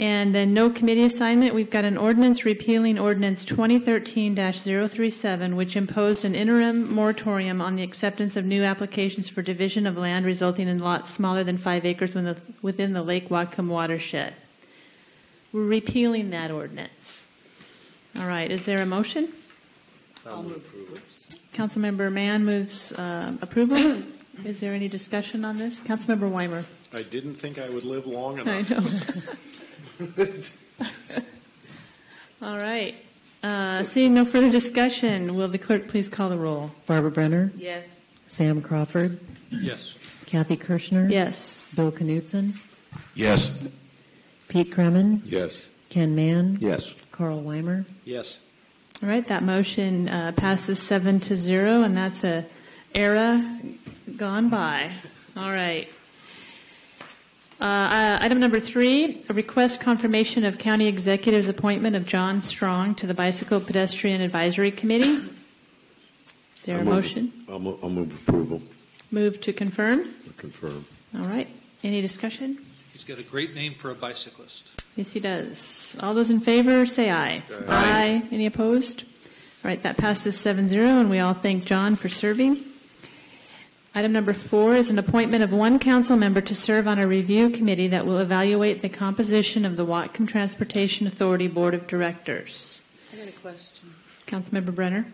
And then no committee assignment. We've got an ordinance repealing Ordinance 2013-037, which imposed an interim moratorium on the acceptance of new applications for division of land resulting in lots smaller than 5 acres within the Lake Whatcom watershed. We're repealing that ordinance. All right. Is there a motion? I'll move approval. Councilmember Mann moves approval. Is there any discussion on this? Councilmember Weimer. I didn't think I would live long enough. I know. All right. Seeing no further discussion, will the clerk please call the roll? Barbara Brenner? Yes. Sam Crawford? Yes. Kathy Kershner? Yes. Bill Knutzen? Yes. Pete Kremen? Yes. Ken Man? Yes. Carl Weimer? Yes. All right. That motion passes 7-0, and that's a era gone by. All right. Item number 3, a request confirmation of County Executive's appointment of John Strong to the Bicycle Pedestrian Advisory Committee. Is there a motion? I'll move approval. Move to confirm? Confirm. All right. Any discussion? He's got a great name for a bicyclist. Yes, he does. All those in favor, say aye. Aye. Any opposed? All right. That passes 7-0, and we all thank John for serving. Item number 4 is an appointment of one council member to serve on a review committee that will evaluate the composition of the Whatcom Transportation Authority Board of Directors. I got a question. Councilmember Brenner.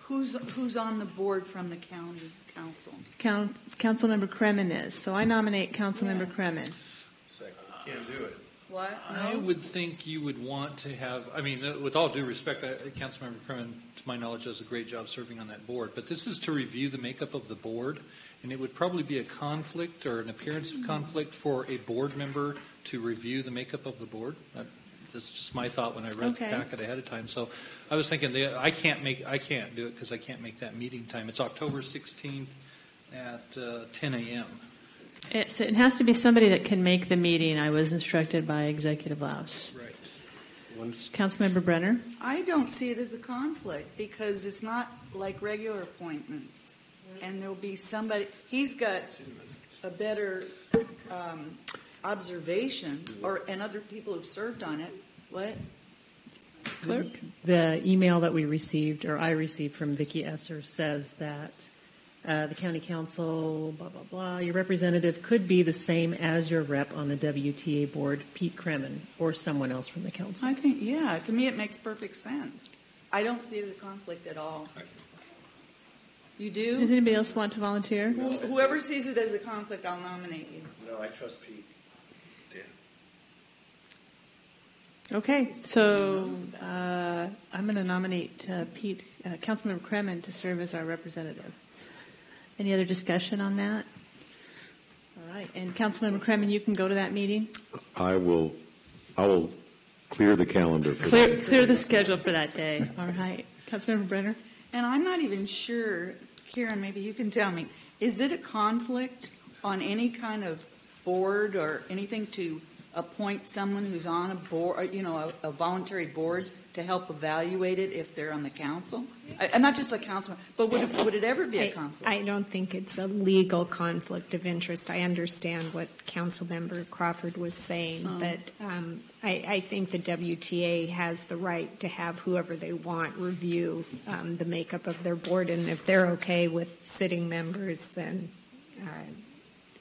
Who's on the board from the county council? Councilmember Kremen is. So I nominate Councilmember Kremen. Can't do it. What? I would think you would want to have, I mean, with all due respect, Councilmember Kremen, to my knowledge, does a great job serving on that board. But this is to review the makeup of the board, and it would probably be a conflict or an appearance of conflict for a board member to review the makeup of the board. That's just my thought when I read the packet ahead of time. So I was thinking I can't do it because I can't make that meeting time. It's October 16th at 10 a.m. It has to be somebody that can make the meeting. I was instructed by Executive Laus. Right. Councilmember Brenner. I don't see it as a conflict because it's not like regular appointments. And there'll be somebody, he's got a better observation, and other people who've served on it. What? Clerk? The email that we received, or I received from Vicki Esser, says that the county council, blah, blah, blah, your representative could be the same as your rep on the WTA board, Pete Kremen, or someone else from the council. I think, yeah, to me it makes perfect sense. I don't see it as a conflict at all. You do? Does anybody else want to volunteer? Whoever sees it as a conflict, I'll nominate you. No, I trust Pete. Okay, so I'm going to nominate Pete, Councilmember Kremen, to serve as our representative. Any other discussion on that? All right, and Councilmember Kremen, you can go to that meeting. I will clear the calendar. Clear the schedule for that day. All right, Councilmember Brenner. And I'm not even sure, Karen, maybe you can tell me, is it a conflict on any kind of board or anything to appoint someone who's on a board, a voluntary board to help evaluate it if they're on the council? I'm not just a councilman, but would it ever be a conflict? I don't think it's a legal conflict of interest. I understand what Councilmember Crawford was saying, but I think the WTA has the right to have whoever they want review the makeup of their board, and if they're okay with sitting members, then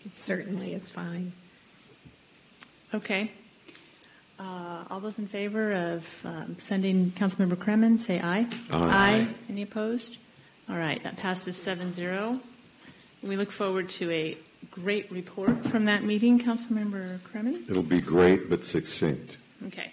it certainly is fine. Okay. All those in favor of sending Councilmember Kremen, say aye. Aye. Any opposed? All right, that passes 7-0. We look forward to a great report from that meeting, Councilmember Kremen. It'll be great but succinct. Okay.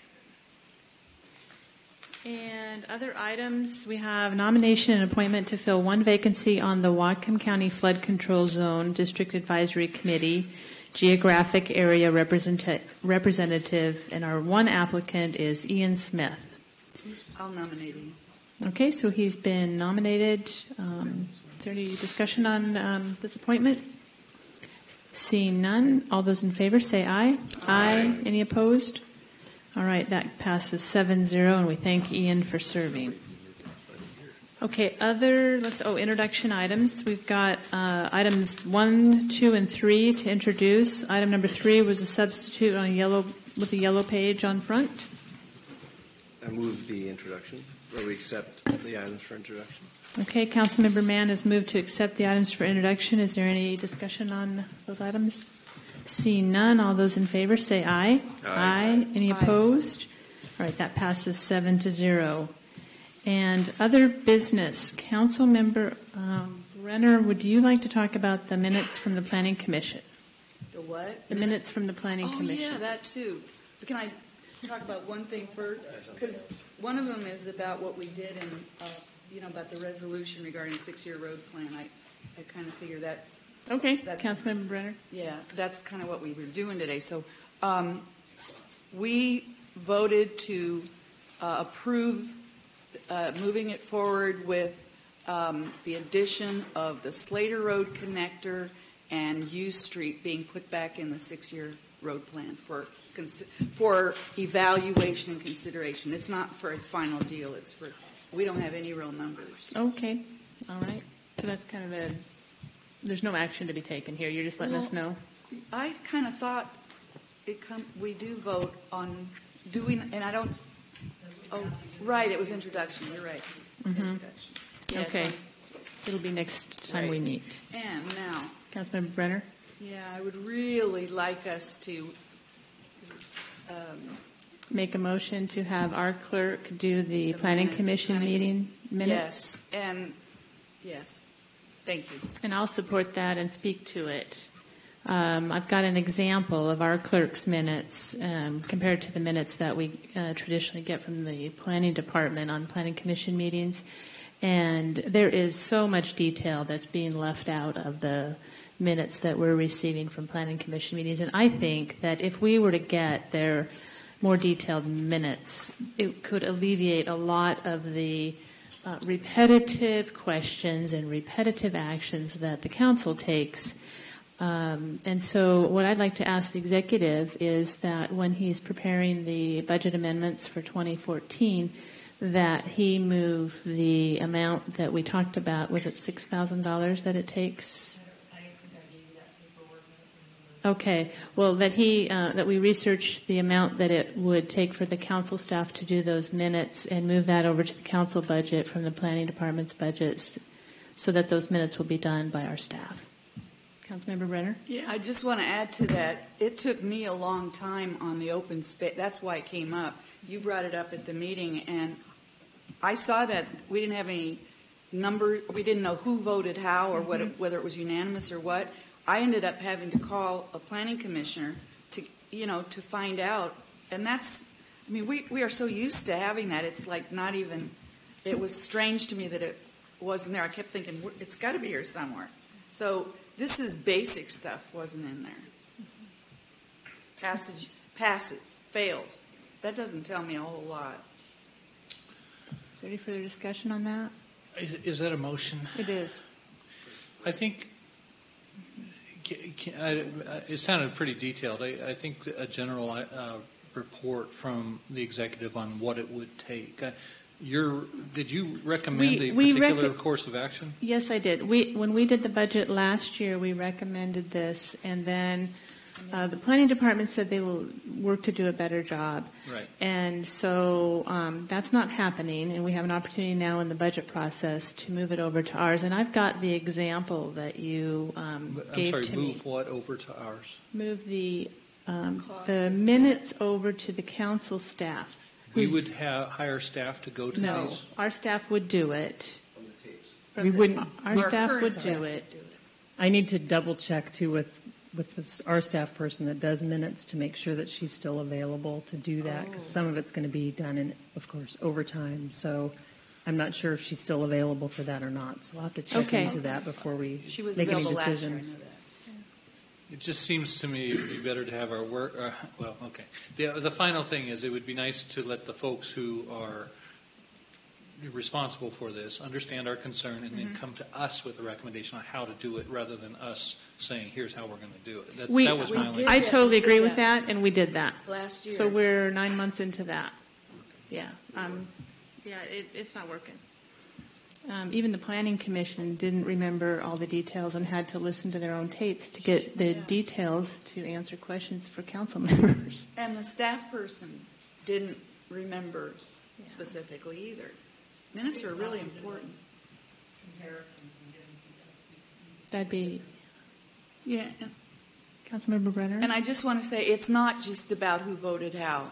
And other items, we have nomination and appointment to fill one vacancy on the Whatcom County Flood Control Zone District Advisory Committee, geographic area representative, and our one applicant is Ian Smith. I'll nominate him. Okay, so he's been nominated. Is there any discussion on this appointment? Seeing none, all those in favor say aye. Aye. Any opposed? All right, that passes 7-0, and we thank Ian for serving. Okay, introduction items. We've got items 1, 2, and 3 to introduce. Item number 3 was a substitute on a yellow with the yellow page on front. I move the introduction, or we accept the items for introduction. Okay, Councilmember Mann has moved to accept the items for introduction. Is there any discussion on those items? Seeing none, all those in favor say aye. Aye. Any opposed? All right, that passes 7-0. And other business, Councilmember Brenner, would you like to talk about the minutes from the Planning Commission? The what? The minutes from the Planning Oh, Commission. yeah, that too. But can I talk about one thing first? Because one of them is about what we did in, about the resolution regarding the 6-year road plan. I kind of figure that. Okay, Councilmember Brenner. Yeah, that's kind of what we were doing today. So we voted to approve moving it forward with the addition of the Slater Road connector and U Street being put back in the 6-year road plan for evaluation and consideration. It's not for a final deal. It's for, we don't have any real numbers. Okay, all right. So that's kind of there's no action to be taken here. You're just letting us know. I kind of thought we do vote on doing, and I don't. Oh, right. It was introduction. You're right. Mm-hmm. Introduction. Yeah, Okay. It'll be next time we meet. And now, Councilmember Brenner? yeah, I would really like us to Make a motion to have our clerk do the Planning Commission meeting minutes? Yes, and yes. Thank you. And I'll support that and speak to it. I've got an example of our clerk's minutes compared to the minutes that we traditionally get from the Planning Department on Planning Commission meetings. And there is so much detail that's being left out of the minutes that we're receiving from Planning Commission meetings. And I think that if we were to get their more detailed minutes, it could alleviate a lot of the repetitive questions and repetitive actions that the council takes. And so what I'd like to ask the executive is that when he's preparing the budget amendments for 2014, that he move the amount that we talked about. Was it $6,000 that it takes? I think I gave you that paperwork. Okay. Well, that we research the amount that it would take for the council staff to do those minutes and move that over to the council budget from the planning department's budgets, so that those minutes will be done by our staff. Councilmember Brenner? Yeah, I just want to add to that. It took me a long time on the open space. That's why it came up. You brought it up at the meeting, and I saw that we didn't have any number. We didn't know who voted how or whether it was unanimous or what. I ended up having to call a planning commissioner to find out. And that's, I mean, we are so used to having that. It's like not even, it was strange to me that it wasn't there. I kept thinking, it's got to be here somewhere. So this is basic stuff wasn't in there. Passes, fails. That doesn't tell me a whole lot. Is there any further discussion on that? Is that a motion? It is. I think it sounded pretty detailed. I think a general report from the executive on what it would take. Did you recommend a particular course of action? Yes, I did. When we did the budget last year, we recommended this, and then the planning department said they will work to do a better job. Right. And so that's not happening, and we have an opportunity now in the budget process to move it over to ours. And I've got the example that you gave to me. Move what over to ours? Move the minutes over to the council staff. We would hire staff to go to No, these? our staff would do it. We wouldn't. Our staff would do it. I need to double check too with our staff person that does minutes to make sure that she's still available to do that, because some of it's going to be done in, of course, overtime. So I'm not sure if she's still available for that or not. So I'll have to check into that before we make any decisions. It just seems to me it would be better to have our work. Okay. The final thing is it would be nice to let the folks who are responsible for this understand our concern and then come to us with a recommendation on how to do it, rather than us saying, here's how we're going to do it. That was my only. I totally agree with that, and we did that last year. So we're 9 months into that. Yeah. It's not working. even the Planning Commission didn't remember all the details and had to listen to their own tapes to get the details to answer questions for council members. And the staff person didn't remember specifically either. Minutes are really important. That'd be Yeah. Councilmember Brenner. And I just want to say, it's not just about who voted how.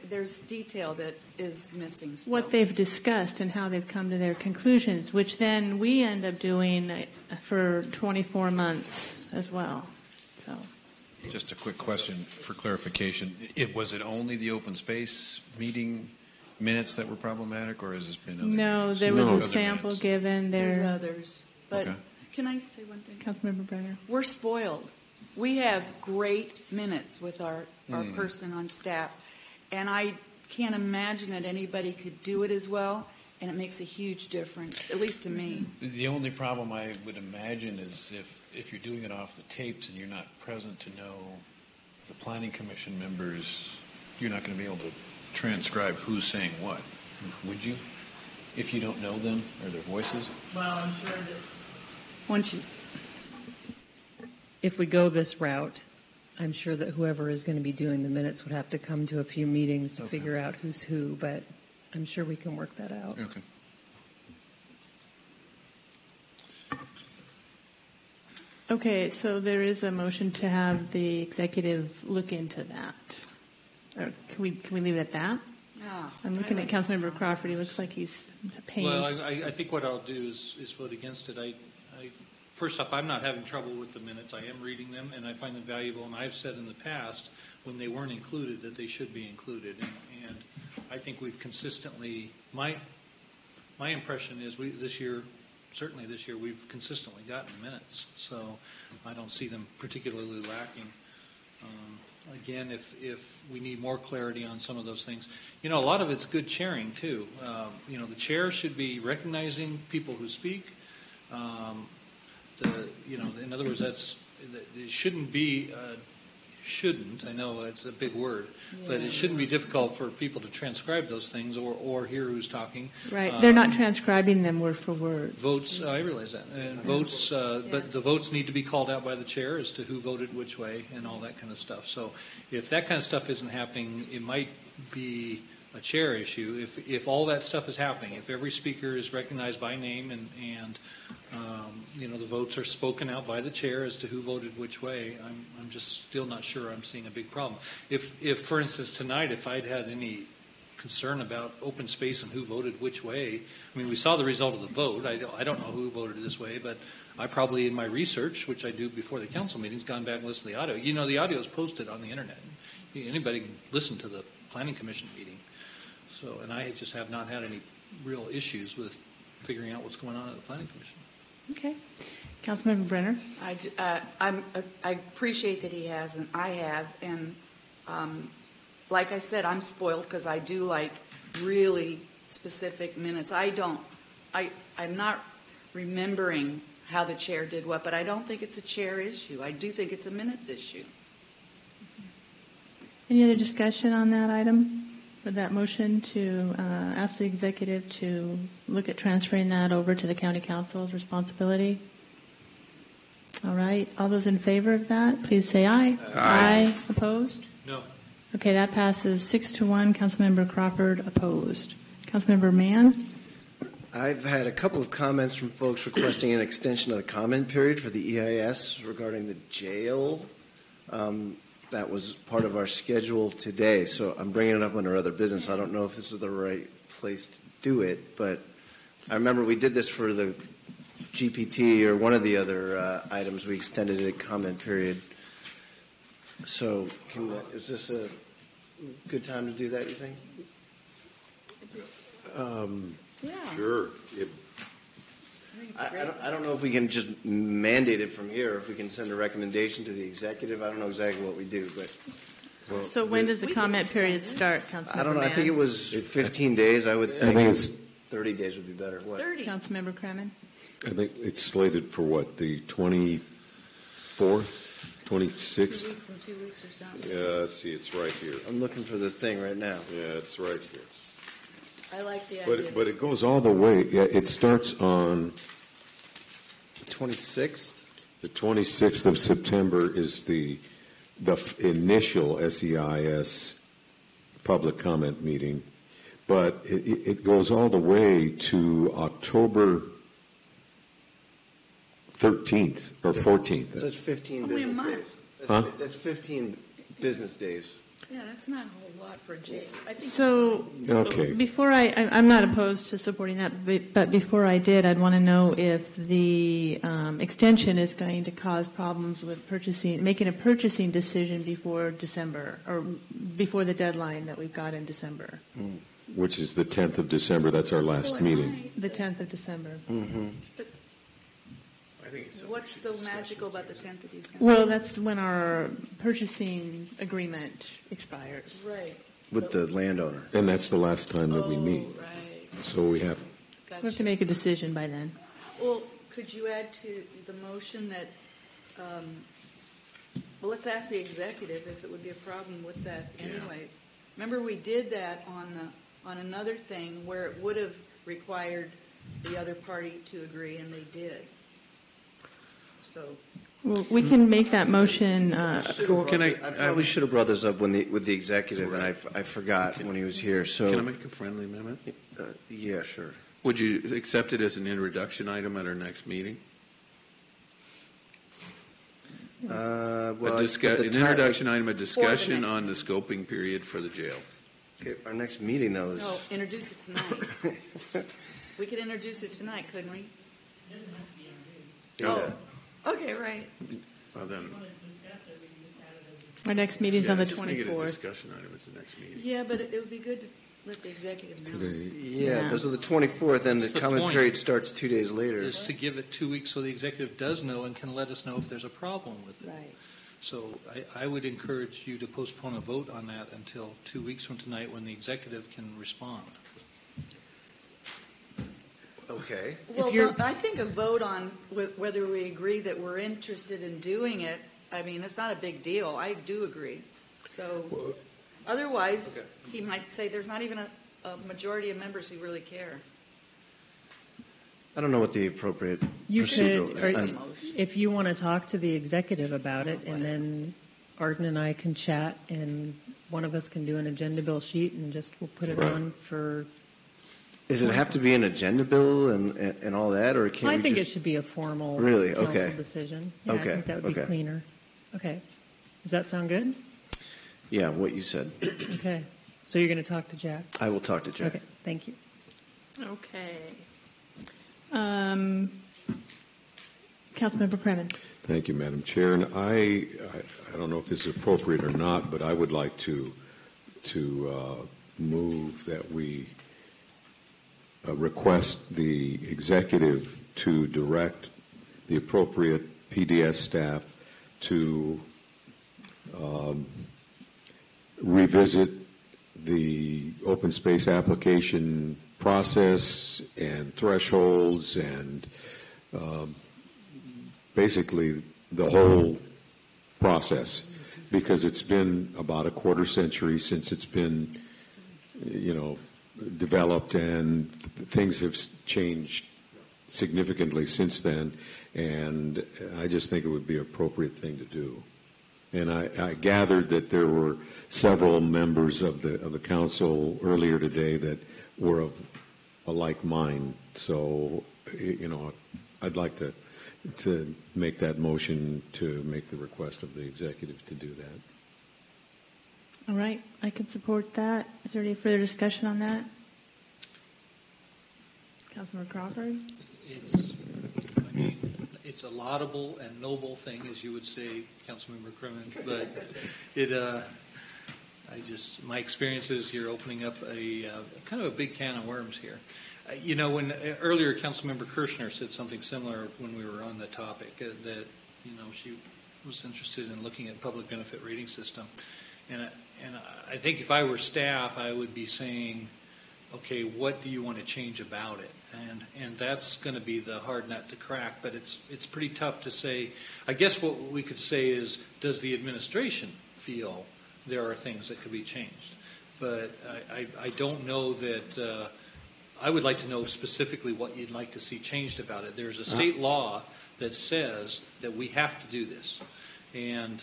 There's detail that is missing still. What they've discussed and how they've come to their conclusions, which then we end up doing for 24 months as well. So, Just a quick question for clarification. Was it only the open space meeting minutes that were problematic, or has this been other no, minutes? there was No. a sample minutes. given There's there. others. But Okay. can I say one thing? Councilmember Brenner. We're spoiled. We have great minutes with our person on staff. And I can't imagine that anybody could do it as well. And it makes a huge difference, at least to me. The only problem I would imagine is if you're doing it off the tapes and you're not present to know the planning commission members, you're not going to be able to transcribe who's saying what. Would you? If you don't know them or their voices? Well, I'm sure that Once you, if we go this route, I'm sure that whoever is going to be doing the minutes would have to come to a few meetings to Okay. figure out who's who, but I'm sure we can work that out. Okay. Okay, so there is a motion to have the executive look into that. Or can we leave it at that? I'm looking at Councilmember Crawford. He looks like he's paying. Well, I think what I'll do is vote against it. First off, I'm not having trouble with the minutes. I am reading them, and I find them valuable. And I've said in the past, when they weren't included, that they should be included. And I think we've consistently, my impression is this year, we've consistently gotten minutes. So I don't see them particularly lacking. Again, if we need more clarity on some of those things, a lot of it's good chairing too. The chair should be recognizing people who speak. In other words, it shouldn't be. Shouldn't, I know it's a big word, but it shouldn't be difficult for people to transcribe those things or hear who's talking. Right, they're not transcribing them word for word. Votes, I realize that. And votes, but the votes need to be called out by the chair as to who voted which way and all that kind of stuff. So if that kind of stuff isn't happening, it might be a chair issue. If all that stuff is happening, if every speaker is recognized by name and the votes are spoken out by the chair as to who voted which way, I'm just still not sure I'm seeing a big problem. If for instance, tonight, if I'd had any concern about open space and who voted which way, we saw the result of the vote. I don't know who voted this way, but I probably, in my research, which I do before the council meetings, gone back and listened to the audio. The audio is posted on the internet. Anybody can listen to the planning commission meeting. So, and I just have not had any real issues with figuring out what's going on at the planning commission. Okay. Councilmember Brenner. I appreciate that he has, and I have, and like I said, I'm spoiled because I do like really specific minutes. I'm not remembering how the chair did what, but I don't think it's a chair issue. I do think it's a minutes issue. Any other discussion on that item? With that motion to ask the executive to look at transferring that over to the county council's responsibility? All right. All those in favor of that, please say aye. Aye. Opposed? No. Okay, that passes 6-1. Councilmember Crawford opposed. Councilmember Mann? I've had a couple of comments from folks requesting an extension of the comment period for the EIS regarding the jail. That was part of our schedule today, so I'm bringing it up under other business. I don't know if this is the right place to do it, but I remember we did this for the GPT or one of the other items. We extended a comment period. So is this a good time to do that, you think? Sure. I don't know if we can just mandate it from here, or if we can send a recommendation to the executive. I don't know exactly what we do, but. So when does the comment period start, Councilmember I don't know. I think it was 15 days. I would think it's 30 days would be better. What? 30. Councilmember Kremen? I think it's slated for what, the 24th, 26th? 2 weeks and 2 weeks or something. Yeah, let's see, it's right here. I'm looking for the thing right now. Yeah, it's right here. I like the idea. But it goes all the way. Yeah, it starts on 26th? the 26th of September is the initial SEIS public comment meeting, but it goes all the way to October 13th or 14th. So that's 15 only a business month. days. Huh? That's 15 business days. Yeah, that's not a whole lot for a jail. I think So, Okay. before I'm not opposed to supporting that, but before I did, I'd want to know if the extension is going to cause problems with making a purchasing decision before December, or before the deadline that we've got in December, Which is the 10th of December. That's our last Well, it meeting. might. the 10th of December. Mm-hmm. I think it's What's so magical about the 10th of December? Well, that's when our purchasing agreement expires. Right. With the landowner. And that's the last time that we meet. Right. So we have, We have to make a decision by then. Well, could you add to the motion that, well, let's ask the executive if it would be a problem with that anyway. Remember, we did that on another thing where it would have required the other party to agree, and they did. So, Well, we can make that motion. Can I probably should have brought this up with the executive, and I forgot when he was here. So, Can I make a friendly amendment? yeah, sure. Would you accept it as an introduction item at our next meeting? Well, An introduction item, a discussion next on the scoping period for the jail. Okay, our next meeting, though, is no, introduce it tonight. We could introduce it tonight, couldn't we? yeah. Okay, right. Well, then, Our next meeting's on the just make it a 24th. discussion item at the next meeting. Yeah, but it would be good to let the executive know. today, Yeah, those are the 24th, and That's the the comment point. period starts 2 days later. Is to give it 2 weeks so the executive does know and can let us know if there's a problem with it. Right. So I would encourage you to postpone a vote on that until 2 weeks from tonight when the executive can respond. Okay. Well, you're- I think a vote on whether we agree that we're interested in doing it, I mean, it's not a big deal. I do agree. So otherwise, he might say there's not even a majority of members who really care. I don't know what the appropriate You procedural could, or I'm- if you want to talk to the executive about it, and then Arden and I can chat, and one of us can do an agenda bill sheet, and just we'll put it on for. Does it have to be an agenda bill and all that, or can I we think it just? should be a formal Really? council Okay. decision. Yeah, Okay. I think that would be Okay. cleaner. Okay. Does that sound good? Yeah, what you said. Okay. So you're going to talk to Jack? I will talk to Jack. Okay. Thank you. Okay. Councilmember Kremen. Thank you, Madam Chair. And I don't know if this is appropriate or not, but I would like to move that we request the executive to direct the appropriate PDS staff to revisit the open space application process and thresholds and basically the whole process, because it's been about a quarter century since it's been, developed, and things have changed significantly since then, and I just think it would be an appropriate thing to do. And I gathered that there were several members of the council earlier today that were of a like mind. So, I'd like to make that motion to make the request of the executive to do that. All right, I can support that. Is there any further discussion on that? Councilmember Crawford? It's a laudable and noble thing, as you would say, Councilmember Kremen, but my experience is you're opening up a kind of a big can of worms here. When earlier Councilmember Kershner said something similar when we were on the topic, that she was interested in looking at public benefit rating system, and I think if I were staff, I would be saying, okay, what do you want to change about it? And that's going to be the hard nut to crack, but it's pretty tough to say. I guess what we could say is, does the administration feel there are things that could be changed? but I don't know that. I would like to know specifically what you'd like to see changed about it. There's a state law that says that we have to do this, and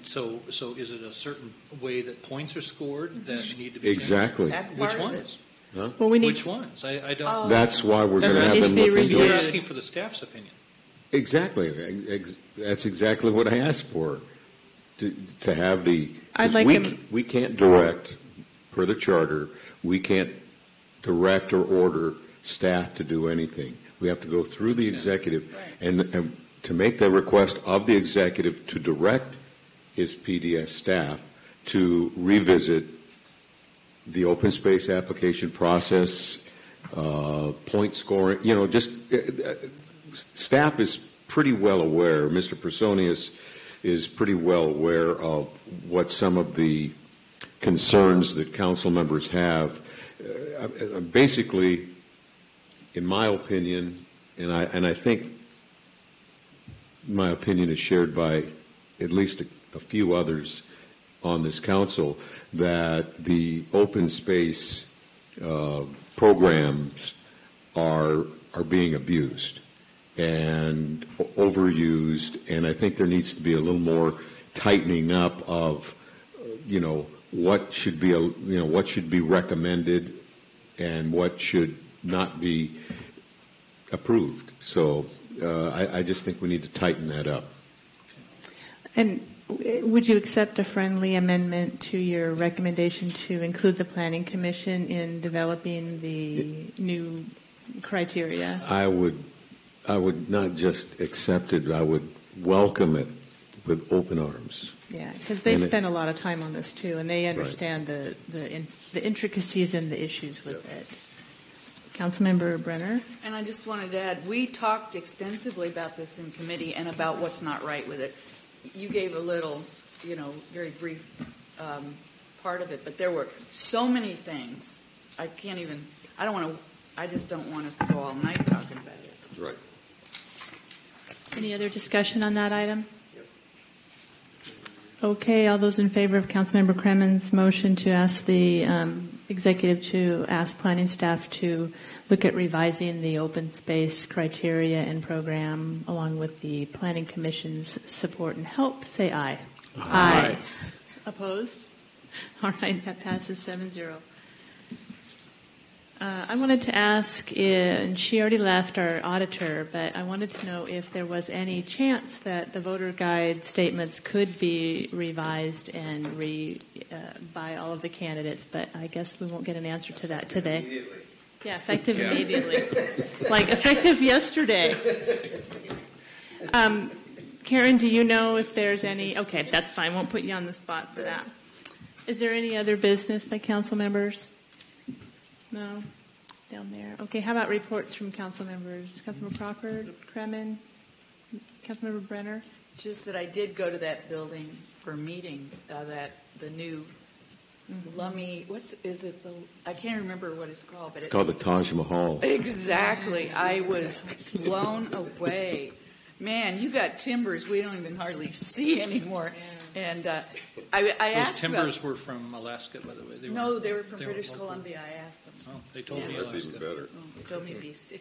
so is it a certain way that points are scored that need to be changed? Exactly. That's part Which of ones? it. Huh? Well, we need. Which ones? I don't. That's why we're going to That's have what them needs to look be into You're reviewed. it. asking for the staff's opinion. Exactly. That's exactly what I asked for. To have the. I'd like them. We can't direct, per the charter, we can't direct or order staff to do anything. We have to go through the executive, and to make the request of the executive to direct his PDS staff to revisit the open space application process, point scoring, staff is pretty well aware, Mr. Personius is pretty well aware of what some of the concerns that council members have. Basically, in my opinion, and I think my opinion is shared by at least a few others on this council, that the open space programs are being abused and overused, and I think there needs to be a little more tightening up of, what should be recommended and what should not be approved. So I just think we need to tighten that up. And would you accept a friendly amendment to your recommendation to include the Planning Commission in developing the new criteria? I would not just accept it, I would welcome it with open arms. Yeah, because they've spent a lot of time on this too, and they understand the intricacies and the issues with it. Councilmember Brenner? And I just wanted to add, we talked extensively about this in committee and about what's not right with it. You gave a little, very brief part of it, but there were so many things. I just don't want us to go all night talking about it. Right. Any other discussion on that item? Okay, all those in favor of Councilmember Kremen's motion to ask the executive to ask planning staff to look at revising the open space criteria and program along with the Planning Commission's support and help, say aye. Aye. Opposed? All right, that passes 7-0. I wanted to ask, and she already left, our auditor, but I wanted to know if there was any chance that the voter guide statements could be revised and by all of the candidates, but I guess we won't get an answer to that today. Immediately. Yeah, effective immediately. Like effective yesterday. Karen, do you know if there's any? Okay, that's fine. Won't put you on the spot for that. Is there any other business by council members? No? Down there. Okay, how about reports from council members? Councilmember Crawford, Kremen, Councilmember Brenner? Just that I did go to that building for a meeting, the new Lummi, I can't remember what it's called. But It's called the Taj Mahal. Exactly. I was blown away. Man, you got timbers we don't even hardly see anymore. And I asked Those timbers were from Alaska, by the way. They were from British Columbia. I asked them. Oh, they told me That's Alaska. even better. Oh, they told me BC.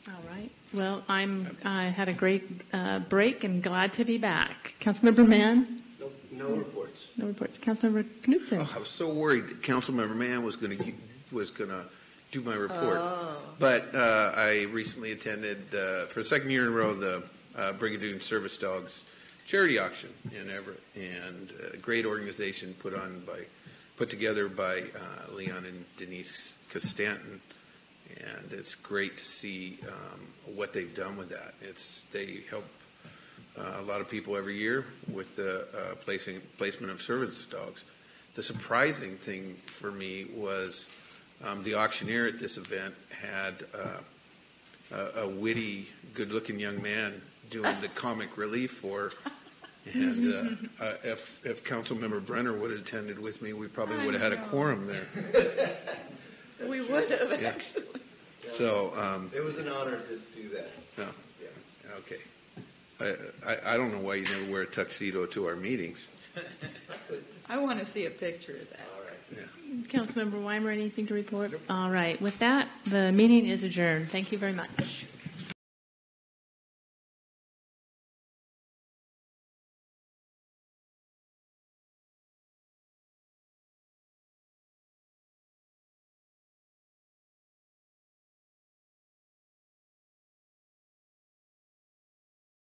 All right. Well, I had a great break and glad to be back. Councilmember Mann? No reports. No reports. Councilmember Knutzen? Oh, I was so worried that Councilmember Mann was going to do my report. But I recently attended, for the second year in a row, the Brigadoon Service Dogs charity auction in Everett, and a great organization put together by Leon and Denise Costanton, and it's great to see what they've done with that. They help a lot of people every year with the placement of service dogs. The surprising thing for me was the auctioneer at this event had a witty, good-looking young man doing the comic relief for. And if Councilmember Brenner would have attended with me, we probably would have had a quorum there. We would have, actually. So It was an honor to do that. no, okay. I don't know why you never wear a tuxedo to our meetings. I want to see a picture of that. Councilmember Weimer, anything to report? All right. With that, the meeting is adjourned. Thank you very much.